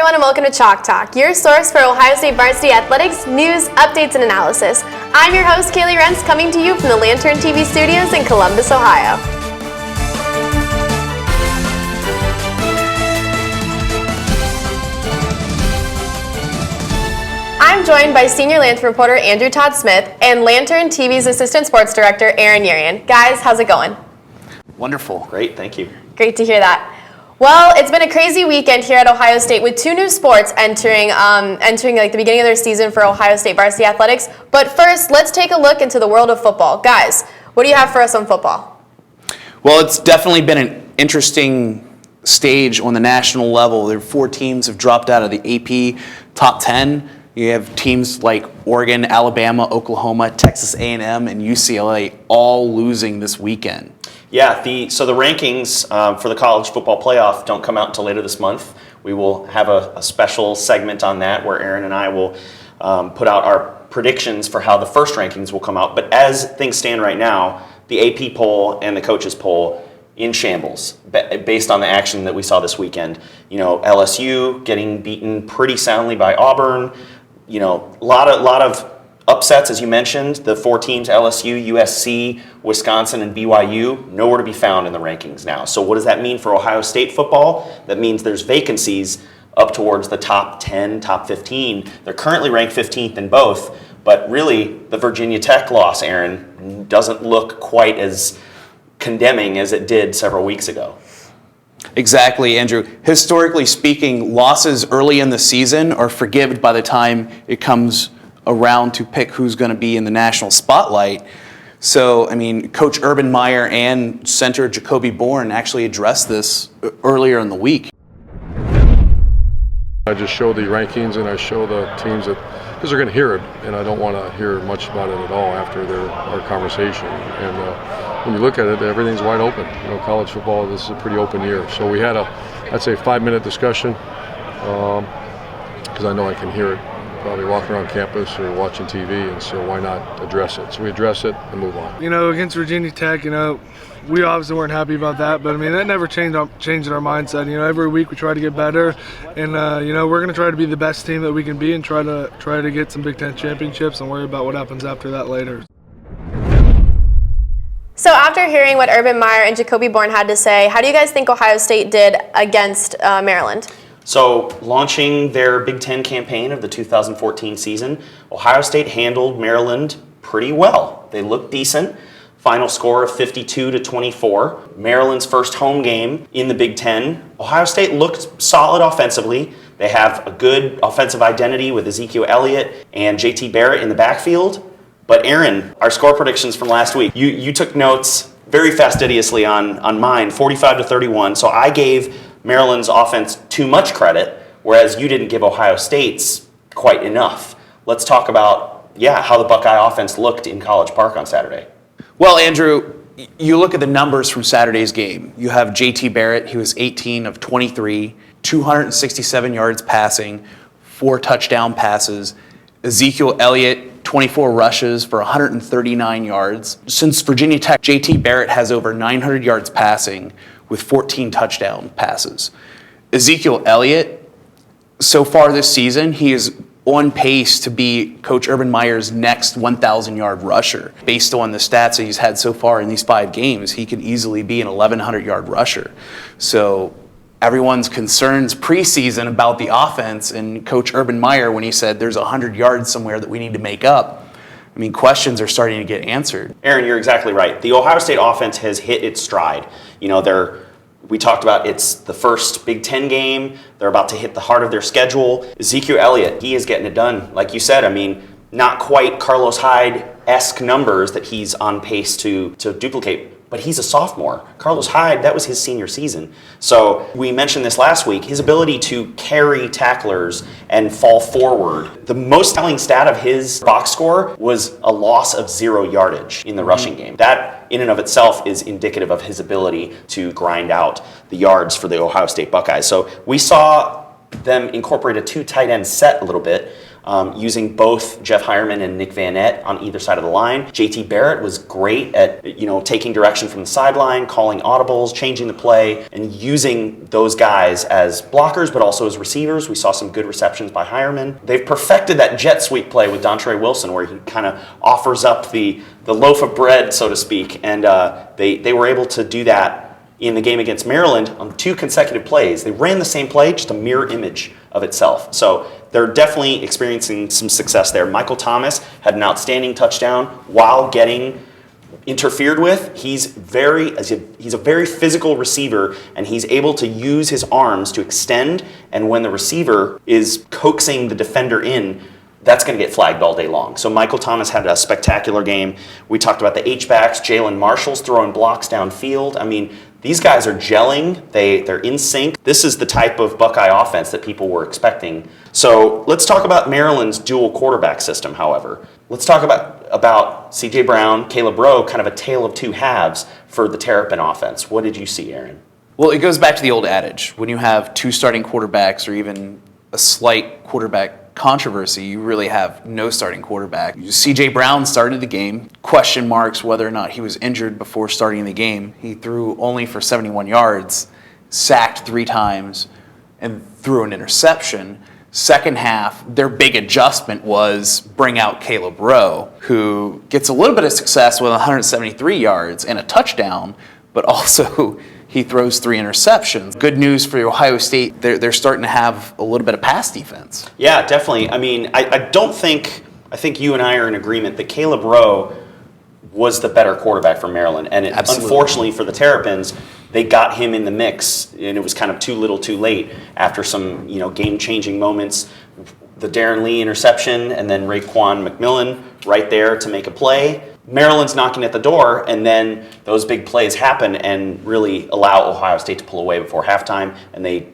everyone, and welcome to Chalk Talk, your source for Ohio State varsity athletics, news, updates, and analysis. I'm your host, Kaley, Rentz, coming to you from the Lantern TV studios in Columbus, Ohio. I'm joined by senior Lantern reporter Andrew Todd Smith and Lantern TV's assistant sports director Aaron Urian. Guys, how's it going? Wonderful. Great, thank you. Great to hear that. Well, it's been a crazy weekend here at Ohio State with two new sports entering like the beginning of their season for Ohio State varsity athletics. But first, let's take a look into the world of football. Guys, what do you have for us on football? Well, it's definitely been an interesting stage on the national level. There are 4 teams have dropped out of the AP top 10. You have teams like Oregon, Alabama, Oklahoma, Texas A&M, and UCLA all losing this weekend. Yeah, so the rankings for the college football playoff don't come out until later this month. We will have a special segment on that where Aaron and I will put out our predictions for how the first rankings will come out. But as things stand right now, the AP poll and the coaches poll in shambles based on the action that we saw this weekend. You know, LSU getting beaten pretty soundly by Auburn. You know, a lot of upsets, as you mentioned, the 4 teams, LSU, USC, Wisconsin, and BYU, nowhere to be found in the rankings now. So what does that mean for Ohio State football? That means there's vacancies up towards the top 10, top 15. They're currently ranked 15th in both, but really the Virginia Tech loss, Aaron, doesn't look quite as condemning as it did several weeks ago. Exactly, Andrew. Historically speaking, losses early in the season are forgiven by the time it comes around to pick who's going to be in the national spotlight. So, I mean, Coach Urban Meyer and center Jacoby Boren actually addressed this earlier in the week. I just show the rankings and I show the teams that, because they're going to hear it, and I don't want to hear much about it at all after our conversation. And when you look at it, everything's wide open. You know, college football, this is a pretty open year. So we had I'd say 5-minute discussion, because I know I can hear it probably walking around campus or watching TV, and so why not address it? So we address it and move on. You know, against Virginia Tech, you know, we obviously weren't happy about that, but I mean, that never changed our mindset. You know, every week we try to get better, and you know, we're going to try to be the best team that we can be and try to get some Big Ten championships and worry about what happens after that later. So after hearing what Urban Meyer and Jacoby Boren had to say, how do you guys think Ohio State did against Maryland? So, launching their Big Ten campaign of the 2014 season, Ohio State handled Maryland pretty well. They looked decent. Final score of 52-24. Maryland's first home game in the Big Ten. Ohio State looked solid offensively. They have a good offensive identity with Ezekiel Elliott and JT Barrett in the backfield. But Aaron, our score predictions from last week, you took notes very fastidiously on mine, 45-31. So I gave Maryland's offense too much credit, whereas you didn't give Ohio State's quite enough. Let's talk about, how the Buckeye offense looked in College Park on Saturday. Well, Andrew, you look at the numbers from Saturday's game. You have JT Barrett, he was 18 of 23, 267 yards passing, 4 touchdown passes. Ezekiel Elliott, 24 rushes for 139 yards. Since Virginia Tech, JT Barrett has over 900 yards passing with 14 touchdown passes. Ezekiel Elliott, so far this season, he is on pace to be Coach Urban Meyer's next 1,000-yard rusher. Based on the stats that he's had so far in these 5 games, he could easily be an 1,100-yard rusher. So everyone's concerns preseason about the offense and Coach Urban Meyer when he said there's 100 yards somewhere that we need to make up. I mean, questions are starting to get answered. Aaron, you're exactly right. The Ohio State offense has hit its stride. You know, we talked about it's the first Big Ten game. They're about to hit the heart of their schedule. Ezekiel Elliott, he is getting it done. Like you said, I mean, not quite Carlos Hyde-esque numbers that he's on pace to duplicate, but he's a sophomore. Carlos Hyde, that was his senior season. So we mentioned this last week, his ability to carry tacklers and fall forward. The most telling stat of his box score was a loss of 0 yardage in the rushing game. That in and of itself is indicative of his ability to grind out the yards for the Ohio State Buckeyes. So we saw them incorporate a 2 tight end set a little bit. using both Jeff Hireman and Nick Van Nett on either side of the line. JT Barrett was great at, taking direction from the sideline, calling audibles, changing the play, and using those guys as blockers, but also as receivers. We saw some good receptions by Hireman. They've perfected that jet sweep play with Dontre Wilson, where he kind of offers up the loaf of bread, so to speak, and they were able to do that in the game against Maryland on 2 consecutive plays. They ran the same play, just a mirror image of itself. So they're definitely experiencing some success there. Michael Thomas had an outstanding touchdown while getting interfered with. He's a very physical receiver, and he's able to use his arms to extend, and when the receiver is coaxing the defender in, that's going to get flagged all day long. So Michael Thomas had a spectacular game. We talked about the H-backs. Jalen Marshall's throwing blocks downfield. I mean, these guys are gelling. They're in sync. This is the type of Buckeye offense that people were expecting. So let's talk about Maryland's dual quarterback system, however. Let's talk about C.J. Brown, Caleb Rowe, kind of a tale of two halves for the Terrapin offense. What did you see, Aaron? Well, it goes back to the old adage. When you have 2 starting quarterbacks or even a slight quarterback controversy, you really have no starting quarterback. C.J. Brown started the game. Question marks whether or not he was injured before starting the game. He threw only for 71 yards, sacked 3 times, and threw an interception. Second half, their big adjustment was bring out Caleb Rowe, who gets a little bit of success with 173 yards and a touchdown, but also he throws 3 interceptions. Good news for Ohio State, they're starting to have a little bit of pass defense. Yeah, definitely. I mean, I think you and I are in agreement that Caleb Rowe was the better quarterback for Maryland. And unfortunately for the Terrapins, they got him in the mix, and it was kind of too little too late after some game-changing moments. The Darren Lee interception, and then Raekwon McMillan right there to make a play. Maryland's knocking at the door, and then those big plays happen and really allow Ohio State to pull away before halftime, and they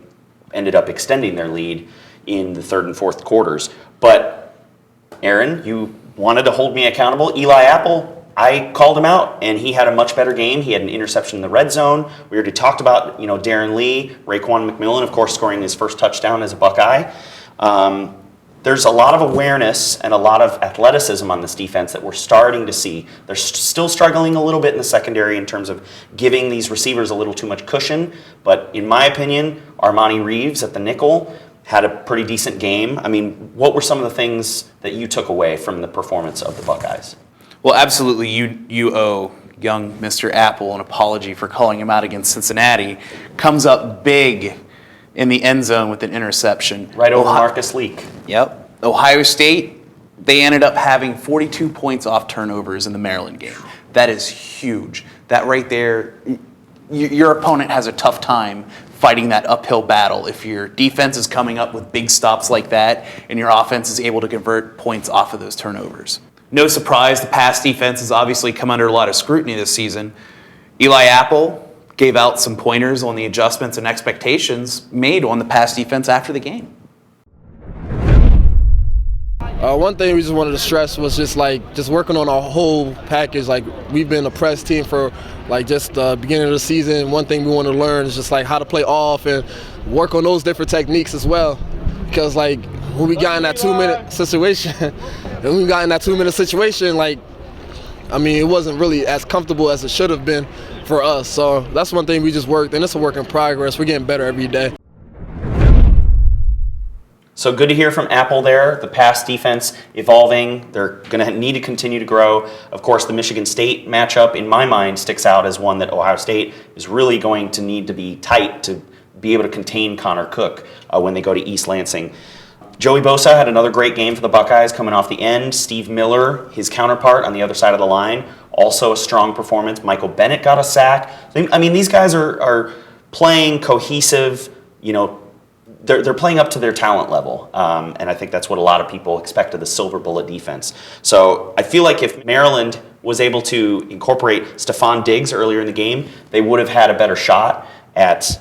ended up extending their lead in the 3rd and 4th quarters. But, Aaron, you wanted to hold me accountable. Eli Apple, I called him out, and he had a much better game. He had an interception in the red zone. We already talked about Darren Lee, Raekwon McMillan, of course, scoring his first touchdown as a Buckeye. There's a lot of awareness and a lot of athleticism on this defense that we're starting to see. They're still struggling a little bit in the secondary in terms of giving these receivers a little too much cushion. But in my opinion, Armani Reeves at the nickel had a pretty decent game. I mean, what were some of the things that you took away from the performance of the Buckeyes? Well, absolutely, you owe young Mr. Apple an apology for calling him out against Cincinnati. Comes up big in the end zone with an interception. Right over Marcus Leak. Yep. Ohio State, they ended up having 42 points off turnovers in the Maryland game. That is huge. That right there, your opponent has a tough time fighting that uphill battle if your defense is coming up with big stops like that and your offense is able to convert points off of those turnovers. No surprise, the pass defense has obviously come under a lot of scrutiny this season. Eli Apple gave out some pointers on the adjustments and expectations made on the pass defense after the game. One thing we just wanted to stress was just working on our whole package. Like, we've been a press team for just the beginning of the season. One thing we want to learn is just how to play off and work on those different techniques as well. Because when we got in that 2-minute situation, it wasn't really as comfortable as it should have been for us. So that's one thing we just worked, and it's a work in progress. We're getting better every day. So good to hear from Apple there. The pass defense evolving. They're going to need to continue to grow. Of course, the Michigan State matchup, in my mind, sticks out as one that Ohio State is really going to need to be tight to be able to contain Connor Cook when they go to East Lansing. Joey Bosa had another great game for the Buckeyes coming off the end. Steve Miller, his counterpart on the other side of the line, also a strong performance. Michael Bennett got a sack. I mean, these guys are playing cohesive, they're playing up to their talent level. And I think that's what a lot of people expect of the Silver Bullet defense. So I feel like if Maryland was able to incorporate Stephon Diggs earlier in the game, they would have had a better shot at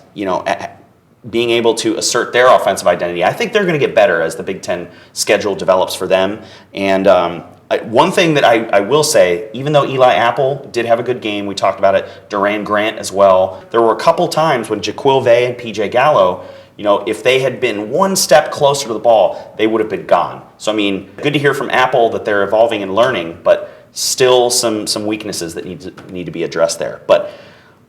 being able to assert their offensive identity. I think they're going to get better as the Big Ten schedule develops for them. And one thing that I will say, even though Eli Apple did have a good game, we talked about it, Duran Grant as well, there were a couple times when Jaquil Vay and PJ Gallo if they had been one step closer to the ball, they would have been gone. So, I mean, good to hear from Apple that they're evolving and learning, but still some weaknesses that need to be addressed there. But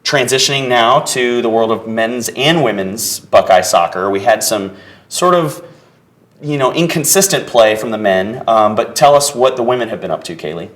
transitioning now to the world of men's and women's Buckeye soccer, we had some sort of, inconsistent play from the men, but tell us what the women have been up to, Kaley.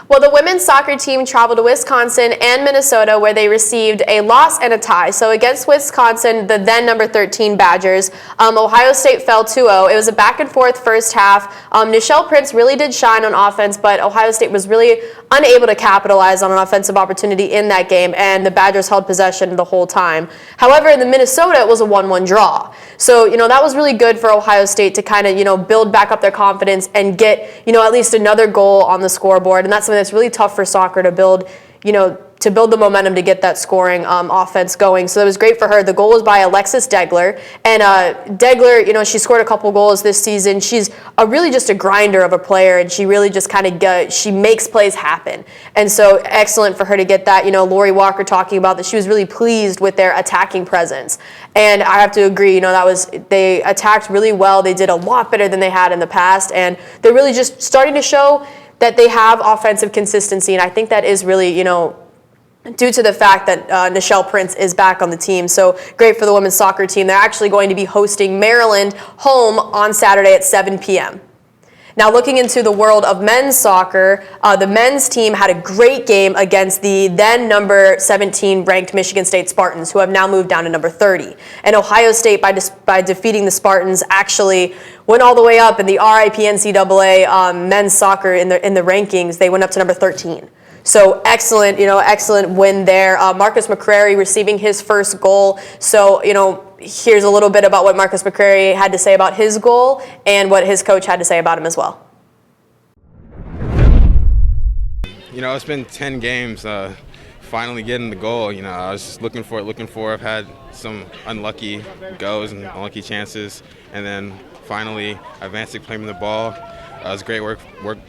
Well, the women's soccer team traveled to Wisconsin and Minnesota, where they received a loss and a tie. So against Wisconsin, the then number 13 Badgers, Ohio State fell 2-0. It was a back-and-forth first half. Nichelle Prince really did shine on offense, but Ohio State was really unable to capitalize on an offensive opportunity in that game, and the Badgers held possession the whole time. However, in the Minnesota, it was a 1-1 draw. So, that was really good for Ohio State to kind of, build back up their confidence and get, at least another goal on the scoreboard. And that's something that's really tough for soccer to build, to build the momentum to get that scoring offense going. So it was great for her. The goal was by Alexis Degler. And Degler, she scored a couple goals this season. She's really just a grinder of a player, and she really just kind of she makes plays happen. And so excellent for her to get that. Lori Walker talking about that she was really pleased with their attacking presence. And I have to agree, they attacked really well. They did a lot better than they had in the past. And they're really just starting to show that they have offensive consistency. And I think that is really, due to the fact that Nichelle Prince is back on the team. So great for the women's soccer team. They're actually going to be hosting Maryland home on Saturday at 7 p.m. Now, looking into the world of men's soccer, the men's team had a great game against the then number 17 ranked Michigan State Spartans, who have now moved down to number 30. And Ohio State, by defeating the Spartans, actually went all the way up in the RIP NCAA men's soccer in the rankings. They went up to number 13. So excellent, excellent win there. Marcus McCrary receiving his first goal. So, here's a little bit about what Marcus McCrary had to say about his goal and what his coach had to say about him as well. It's been 10 games. Finally getting the goal. I was just looking for it. I've had some unlucky goes and unlucky chances, and then finally Ivancic playing the ball. It was great work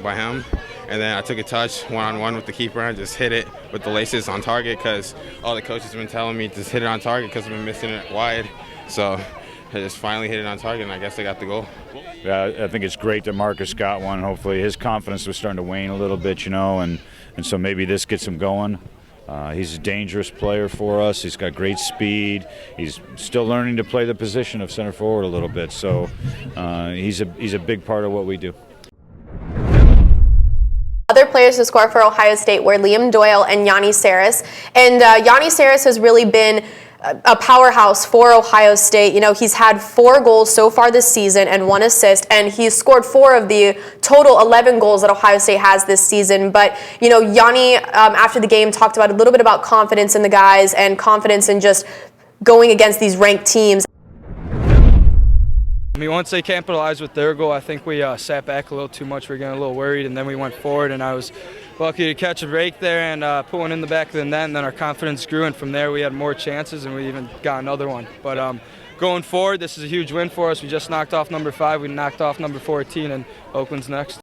by him. And then I took a touch one-on-one with the keeper and just hit it with the laces on target, because all the coaches have been telling me just hit it on target because I've been missing it wide. So I just finally hit it on target, and I guess I got the goal. Yeah, I think it's great that Marcus got one. Hopefully his confidence was starting to wane a little bit, and so maybe this gets him going. He's a dangerous player for us. He's got great speed. He's still learning to play the position of center forward a little bit. So he's a big part of what we do. Other players to score for Ohio State were Liam Doyle and Yanni Saris. And Yanni Saris has really been a powerhouse for Ohio State. He's had 4 goals so far this season and 1 assist, and he's scored 4 of the total 11 goals that Ohio State has this season. But, Yanni, after the game, talked about a little bit about confidence in the guys and confidence in just going against these ranked teams. Once they capitalized with their goal, I think we sat back a little too much. We were getting a little worried, and then we went forward, and I was lucky to catch a break there and put one in the back of the net, and then our confidence grew, and from there we had more chances, and we even got another one. But going forward, this is a huge win for us. We just knocked off number 5. We knocked off number 14, and Oakland's next.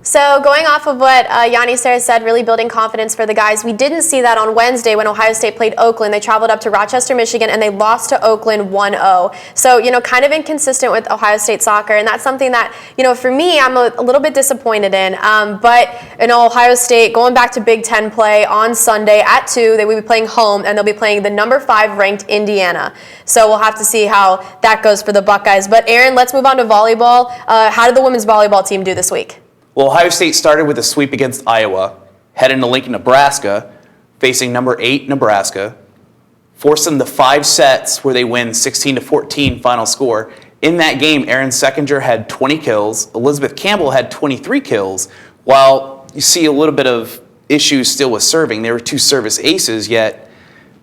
So going off of what Yanni Saris said, really building confidence for the guys. We didn't see that on Wednesday when Ohio State played Oakland. They traveled up to Rochester, Michigan, and they lost to Oakland 1-0. So, kind of inconsistent with Ohio State soccer, and that's something that, for me, I'm a little bit disappointed in. But, Ohio State, going back to Big Ten play on Sunday at 2, they will be playing home, and they'll be playing the number 5 ranked Indiana. So we'll have to see how that goes for the Buckeyes. But, Aaron, let's move on to volleyball. How did the women's volleyball team do this week? Well, Ohio State started with a sweep against Iowa, headed to Lincoln, Nebraska, facing number 8 Nebraska, forced them to 5 sets where they win 16-14 final score. In that game, Erin Seckinger had 20 kills, Elizabeth Campbell had 23 kills, while you see a little bit of issues still with serving. They were 2 service aces, yet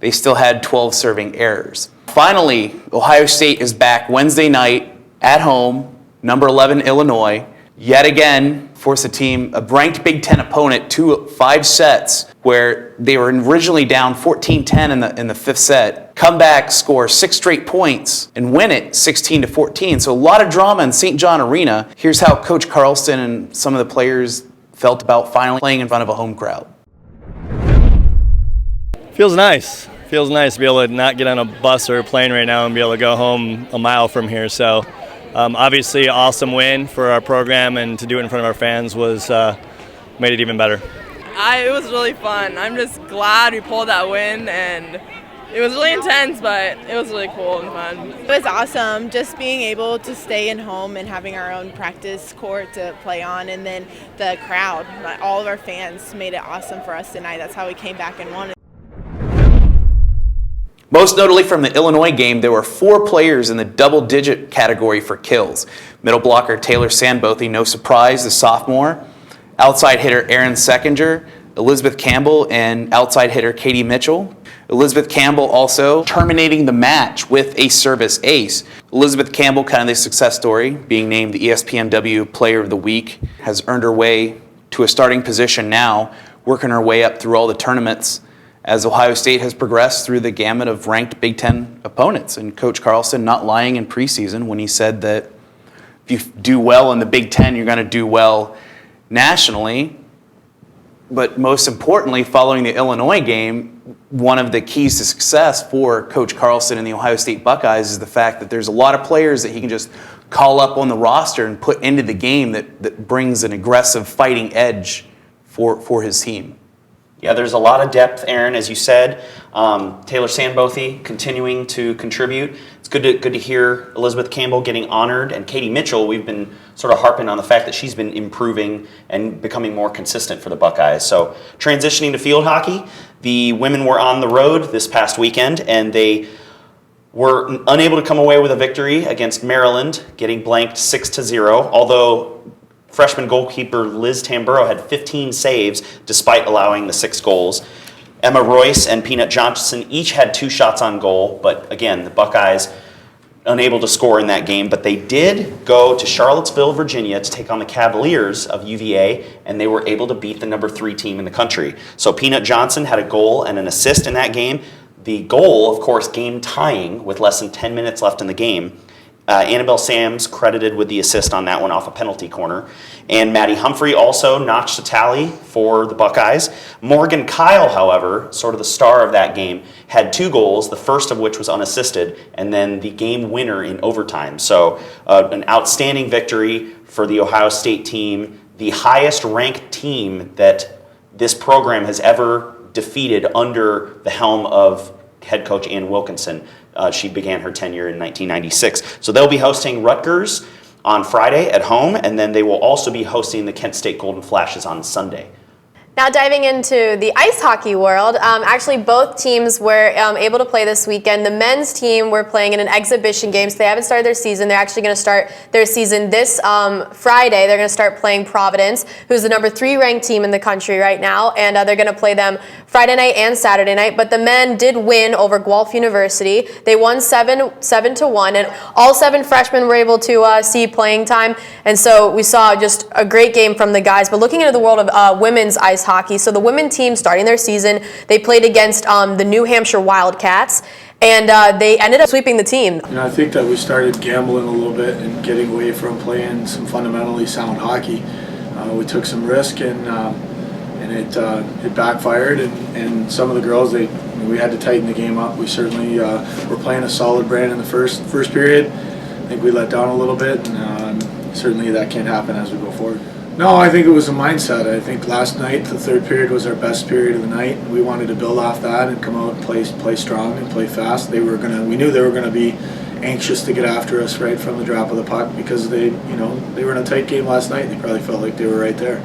they still had 12 serving errors. Finally, Ohio State is back Wednesday night at home, number 11 Illinois. Yet again, force a ranked Big Ten opponent to 5 sets where they were originally down 14-10 in the 5th set. Come back, score 6 straight points, and win it 16-14. So a lot of drama in St. John Arena. Here's how Coach Carlston and some of the players felt about finally playing in front of a home crowd. Feels nice. Feels nice to be able to not get on a bus or a plane right now and be able to go home a mile from here. So obviously awesome win for our program, and to do it in front of our fans was made it even better. It was really fun. I'm just glad we pulled that win, and it was really intense, but it was really cool and fun. It was awesome just being able to stay in home and having our own practice court to play on, and then the crowd, all of our fans made it awesome for us tonight. That's how we came back and won. Most notably from the Illinois game, there were 4 players in the double-digit category for kills. Middle blocker Taylor Sandbothy, no surprise, the sophomore. Outside hitter Aaron Seckinger, Elizabeth Campbell, and outside hitter Katie Mitchell. Elizabeth Campbell also terminating the match with a service ace. Elizabeth Campbell, kind of the success story, being named the ESPNW Player of the Week, has earned her way to a starting position now, working her way up through all the tournaments as Ohio State has progressed through the gamut of ranked Big Ten opponents. And Coach Carlston not lying in preseason when he said that if you do well in the Big Ten, you're going to do well nationally. But most importantly, following the Illinois game, one of the keys to success for Coach Carlston and the Ohio State Buckeyes is the fact that there's a lot of players that he can just call up on the roster and put into the game that brings an aggressive fighting edge for his team. Yeah, there's a lot of depth, Aaron, as you said. Taylor Sandbothy continuing to contribute. It's good to hear Elizabeth Campbell getting honored, and Katie Mitchell, we've been sort of harping on the fact that she's been improving and becoming more consistent for the Buckeyes. So transitioning to field hockey, the women were on the road this past weekend, and they were unable to come away with a victory against Maryland, getting blanked 6-0, although freshman goalkeeper Liz Tamburo had 15 saves despite allowing the 6 goals. Emma Royce and Peanut Johnson each had 2 shots on goal, but again, the Buckeyes unable to score in that game. But they did go to Charlottesville, Virginia to take on the Cavaliers of UVA, and they were able to beat the number 3 team in the country. So Peanut Johnson had a goal and an assist in that game. The goal, of course, game tying with less than 10 minutes left in the game. Annabelle Sams credited with the assist on that one off a penalty corner. And Maddie Humphrey also notched a tally for the Buckeyes. Morgan Kyle, however, sort of the star of that game, had 2 goals, the first of which was unassisted, and then the game winner in overtime. So an outstanding victory for the Ohio State team, the highest ranked team that this program has ever defeated under the helm of head coach Ann Wilkinson. She began her tenure in 1996. So they'll be hosting Rutgers on Friday at home, and then they will also be hosting the Kent State Golden Flashes on Sunday. Now diving into the ice hockey world, actually both teams were able to play this weekend. The men's team were playing in an exhibition game, so they haven't started their season. They're actually going to start their season this Friday. They're going to start playing Providence, who's the number 3 ranked team in the country right now, and they're going to play them Friday night and Saturday night. But the men did win over Guelph University. They won 7-1, and all 7 freshmen were able to see playing time. And so we saw just a great game from the guys. But looking into the world of women's ice hockey, so the women team starting their season, they played against the New Hampshire Wildcats, and they ended up sweeping the team. I think that we started gambling a little bit and getting away from playing some fundamentally sound hockey. We took some risk, and it backfired, and some of the girls, we had to tighten the game up. We certainly were playing a solid brand in the first period. I think we let down a little bit, and certainly that can't happen as we go forward. No, I think it was a mindset. I think last night, the 3rd period was our best period of the night. We wanted to build off that and come out and play strong and play fast. We knew they were going to be anxious to get after us right from the drop of the puck because they were in a tight game last night. They probably felt like they were right there.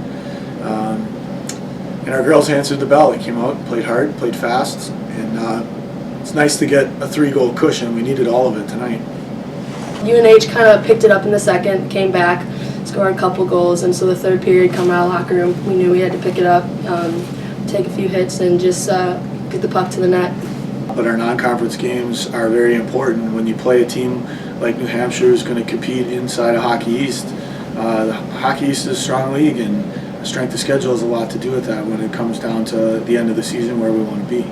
And our girls answered the bell. They came out and played hard, played fast, and it's nice to get a 3-goal cushion. We needed all of it tonight. UNH kind of picked it up in the second, came back, scored a couple goals, and so the 3rd period, coming out of the locker room, we knew we had to pick it up, take a few hits, and just get the puck to the net. But our non-conference games are very important. When you play a team like New Hampshire who's going to compete inside of Hockey East, the Hockey East is a strong league, and strength of schedule has a lot to do with that when it comes down to the end of the season where we want to be.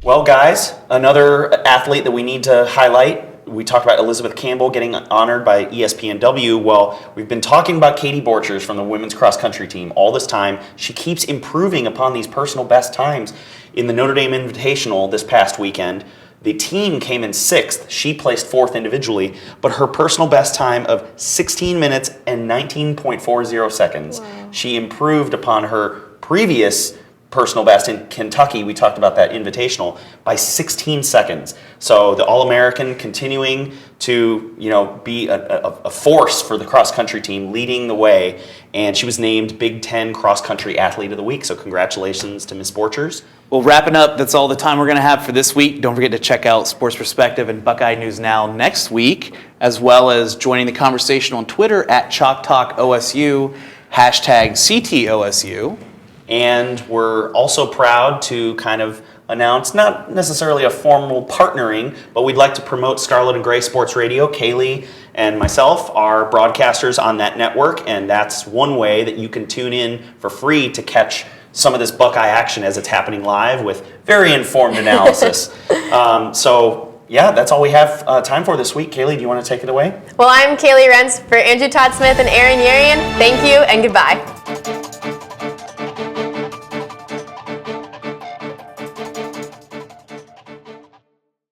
Well, guys, another athlete that we need to highlight we talked about Elizabeth Campbell getting honored by ESPNW. Well, we've been talking about Katie Borchers from the women's cross country team all this time. She keeps improving upon these personal best times. In the Notre Dame Invitational this past weekend, the team came in 6th. She placed 4th individually, but her personal best time of 16 minutes and 19.40 seconds. Wow. She improved upon her previous personal best in Kentucky. We talked about that invitational by 16 seconds. So the All-American continuing to, be a force for the cross-country team, leading the way. And she was named Big Ten Cross-Country Athlete of the Week. So congratulations to Ms. Borchers. Well, wrapping up, that's all the time we're going to have for this week. Don't forget to check out Sports Perspective and Buckeye News Now next week, as well as joining the conversation on Twitter at Chalk Talk OSU, #CTOSU. And we're also proud to kind of announce, not necessarily a formal partnering, but we'd like to promote Scarlet and Gray Sports Radio. Kaley and myself are broadcasters on that network, and that's one way that you can tune in for free to catch some of this Buckeye action as it's happening live with very informed analysis. Yeah, that's all we have time for this week. Kaley, do you want to take it away? Well, I'm Kaley Rentz for Andrew Todd Smith and Aaron Yarian. Thank you and goodbye.